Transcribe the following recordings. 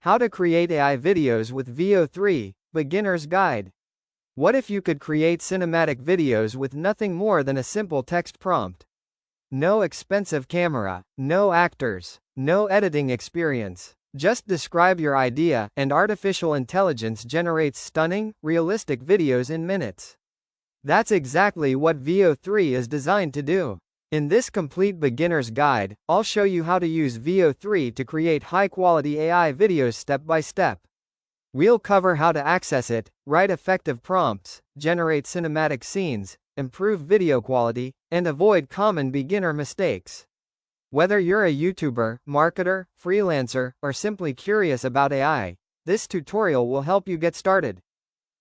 How to create AI videos with Veo 3, Beginner's Guide. What if you could create cinematic videos with nothing more than a simple text prompt? No expensive camera, no actors, no editing experience. Just describe your idea, and artificial intelligence generates stunning, realistic videos in minutes. That's exactly what Veo 3 is designed to do. In this complete beginner's guide, I'll show you how to use Veo 3 to create high-quality AI videos step by step. We'll cover how to access it, write effective prompts, generate cinematic scenes, improve video quality, and avoid common beginner mistakes. Whether you're a YouTuber, marketer, freelancer, or simply curious about AI, this tutorial will help you get started.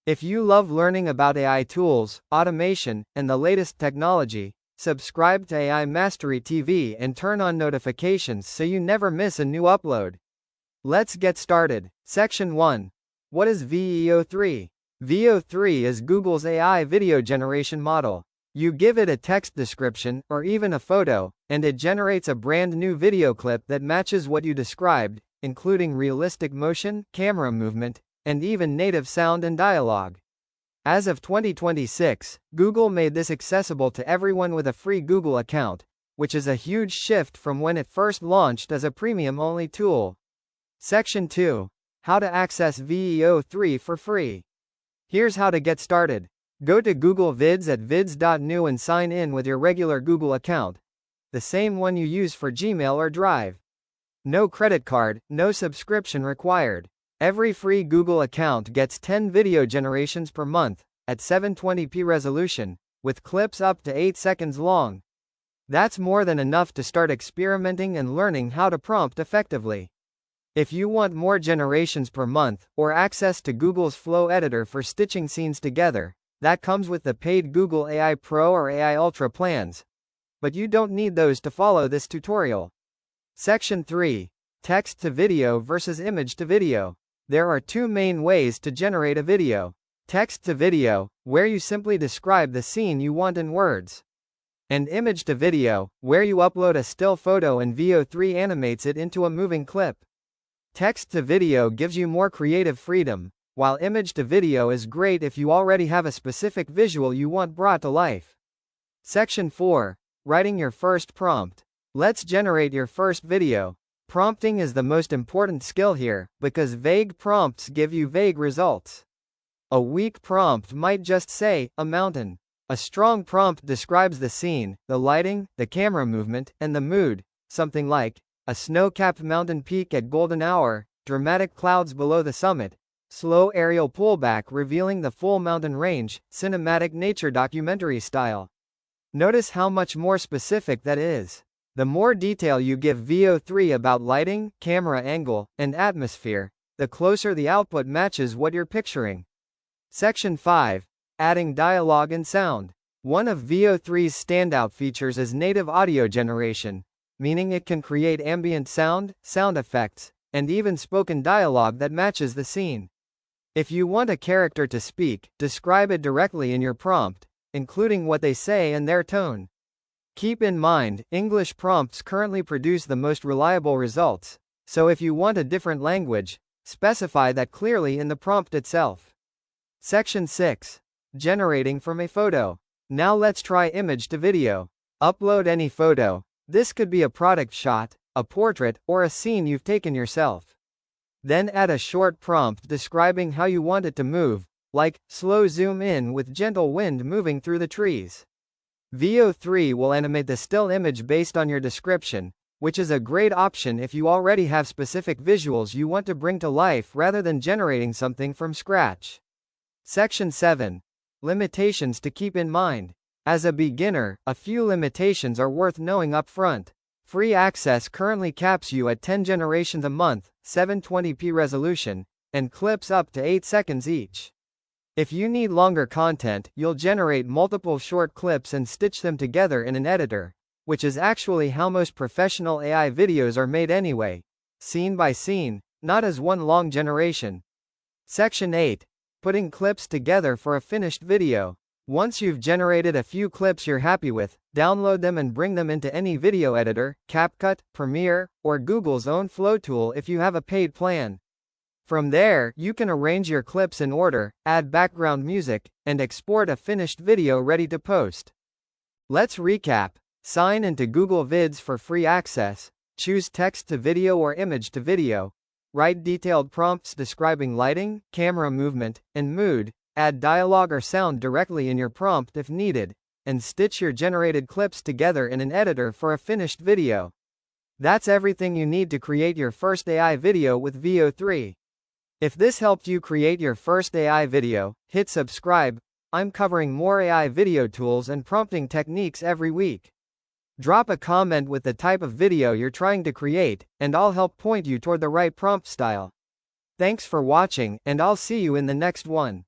If you love learning about AI tools, automation, and the latest technology, subscribe to AI Mastery TV and turn on notifications so you never miss a new upload. Let's get started. Section 1. What is Veo 3? Veo 3 is Google's AI video generation model. You give it a text description, or even a photo, and it generates a brand new video clip that matches what you described, including realistic motion, camera movement, and even native sound and dialogue. As of 2026, Google made this accessible to everyone with a free Google account, which is a huge shift from when it first launched as a premium-only tool. Section 2. How to access Veo 3 for free. Here's how to get started. Go to Google Vids at vids.nu and sign in with your regular Google account, the same one you use for Gmail or Drive. No credit card, no subscription required. Every free Google account gets 10 video generations per month, at 720p resolution, with clips up to 8 seconds long. That's more than enough to start experimenting and learning how to prompt effectively. If you want more generations per month, or access to Google's Flow editor for stitching scenes together, that comes with the paid Google AI Pro or AI Ultra plans. But you don't need those to follow this tutorial. Section 3. Text to video versus image to video. There are two main ways to generate a video. Text to video, where you simply describe the scene you want in words. And image to video, where you upload a still photo and Veo 3 animates it into a moving clip. Text to video gives you more creative freedom, while image to video is great if you already have a specific visual you want brought to life. Section 4. Writing your first prompt. Let's generate your first video. Prompting is the most important skill here, because vague prompts give you vague results. A weak prompt might just say, a mountain. A strong prompt describes the scene, the lighting, the camera movement, and the mood, something like, a snow-capped mountain peak at golden hour, dramatic clouds below the summit, slow aerial pullback revealing the full mountain range, cinematic nature documentary style. Notice how much more specific that is. The more detail you give Veo 3 about lighting, camera angle, and atmosphere, the closer the output matches what you're picturing. Section 5. Adding dialogue and sound. One of Veo 3's standout features is native audio generation, meaning it can create ambient sound, sound effects, and even spoken dialogue that matches the scene. If you want a character to speak, describe it directly in your prompt, including what they say and their tone. Keep in mind, English prompts currently produce the most reliable results, so if you want a different language, specify that clearly in the prompt itself. Section 6. Generating from a photo. Now let's try image to video. Upload any photo. This could be a product shot, a portrait, or a scene you've taken yourself. Then add a short prompt describing how you want it to move, like, slow zoom in with gentle wind moving through the trees. Veo 3 will animate the still image based on your description, which is a great option if you already have specific visuals you want to bring to life rather than generating something from scratch. Section 7. Limitations to keep in mind. As a beginner, a few limitations are worth knowing upfront. Free access currently caps you at 10 generations a month, 720p resolution, and clips up to 8 seconds each. If you need longer content, you'll generate multiple short clips and stitch them together in an editor, which is actually how most professional AI videos are made anyway, scene by scene, not as one long generation. Section 8. Putting clips together for a finished video. Once you've generated a few clips you're happy with, download them and bring them into any video editor, CapCut, Premiere, or Google's own Flow tool if you have a paid plan. From there, you can arrange your clips in order, add background music, and export a finished video ready to post. Let's recap. Sign into Google Vids for free access. Choose text to video or image to video. Write detailed prompts describing lighting, camera movement, and mood. Add dialogue or sound directly in your prompt if needed. And stitch your generated clips together in an editor for a finished video. That's everything you need to create your first AI video with Veo 3. If this helped you create your first AI video, hit subscribe. I'm covering more AI video tools and prompting techniques every week. Drop a comment with the type of video you're trying to create, and I'll help point you toward the right prompt style. Thanks for watching, and I'll see you in the next one.